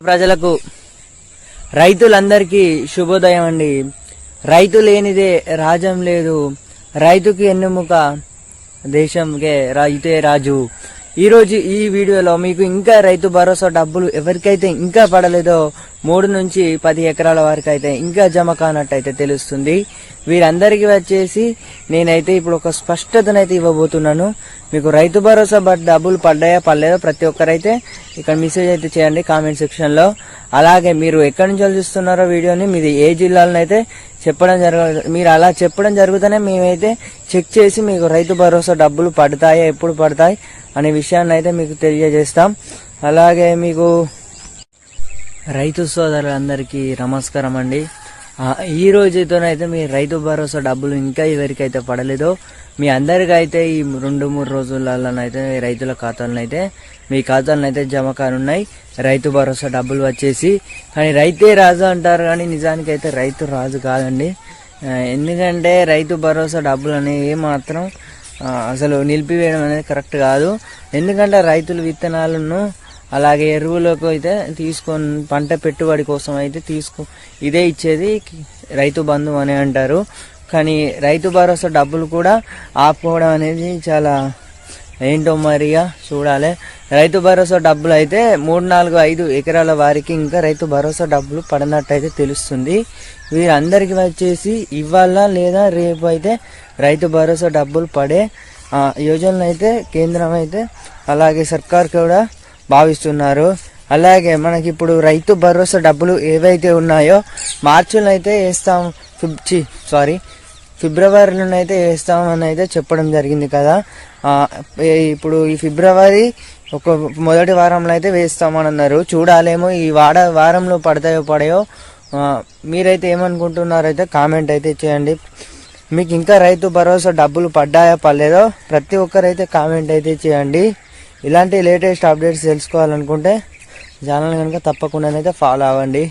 ప్రజలకు రైతులందరికీ శుభోదయం అండి. రైతు లేనిదే రాజ్యం లేదు, రైతుకి ఎన్నుముక దేశంకే రైతే రాజు. ఈరోజు ఈ వీడియోలో మీకు ఇంకా రైతు భరోసా డబ్బులు ఎవరికైతే ఇంకా పడలేదో 3 నుంచి 10 ఎకరాల వరకు అయితే ఇంకా జమ కానట్టయితే తెలుస్తుంది. వీరందరికీ వచ్చేసి నేనైతే ఇప్పుడు ఒక స్పష్టతనైతే ఇవ్వబోతున్నాను. మీకు రైతు భరోసా డబ్బులు పడ్డాయా పడలేదో ప్రతి ఒక్కరైతే ఇక్కడ మెసేజ్ అయితే చేయండి కామెంట్ సెక్షన్ లో. అలాగే మీరు ఎక్కడి నుంచి చూస్తున్నారో వీడియోని, మీది ఏ జిల్లాలో అయితే చెప్పడం మీరు అలా చెప్పడం జరుగుతూనే మేమైతే చెక్ చేసి మీకు రైతు భరోసా డబ్బులు పడతాయా, ఎప్పుడు పడతాయి అనే విషయాన్ని అయితే మీకు తెలియజేస్తాం. అలాగే మీకు రైతు సోదరులందరికీ నమస్కారం అండి. ఈ రోజుతోనైతే మీ రైతు భరోసా డబ్బులు ఇంకా ఎవరికైతే పడలేదో మీ అందరికైతే ఈ 2-3 రోజులలోనైతే రైతుల ఖాతాలనైతే మీ ఖాతాలనైతే జమ కానున్నాయి రైతు భరోసా డబ్బులు వచ్చేసి. కానీ రైతే రాజు అంటారు, కానీ నిజానికి అయితే రైతు రాజు కాదండి. ఎందుకంటే రైతు భరోసా డబ్బులు అనేవి మాత్రం అసలు నిలిపివేయడం అనేది కరెక్ట్ కాదు. ఎందుకంటే రైతులు విత్తనాలను అలాగే ఎరువులకు అయితే తీసుకొని పంట పెట్టుబడి కోసం అయితే ఇదే ఇచ్చేది రైతు బంధు అని అంటారు. కానీ రైతు భరోసా డబ్బులు కూడా ఆపుకోవడం అనేది చాలా ఏంటో మరిగా చూడాలి. రైతు భరోసా డబ్బులు అయితే 3, 4, 5 ఎకరాల వారికి ఇంకా రైతు భరోసా డబ్బులు పడినట్టయితే తెలుస్తుంది. వీరందరికీ వచ్చేసి ఇవాళ లేదా రేపు అయితే రైతు భరోసా డబ్బులు పడే యోజనలు అయితే కేంద్రం అయితే అలాగే సర్కార్ కూడా భావిస్తున్నారు. అలాగే మనకి ఇప్పుడు రైతు భరోసా డబ్బులు ఏవైతే ఉన్నాయో మార్చిలో అయితే ఫిబ్రవరిలోనైతే వేస్తామని అయితే చెప్పడం జరిగింది కదా. ఇప్పుడు ఈ ఫిబ్రవరి మొదటి వారంలో అయితే వేస్తామని అన్నారు. చూడాలేమో ఈ వారంలో పడతాయో మీరైతే ఏమనుకుంటున్నారో అయితే కామెంట్ అయితే చేయండి. మీకు ఇంకా రైతు భరోసా డబ్బులు పడ్డాయా పడలేదో ప్రతి ఒక్కరైతే కామెంట్ అయితే చేయండి. ఇలాంటి లేటెస్ట్ అప్డేట్స్ తెలుసుకోవాలనుకుంటే ఛానల్ కనుక తప్పకుండా అయితే ఫాలో అవ్వండి.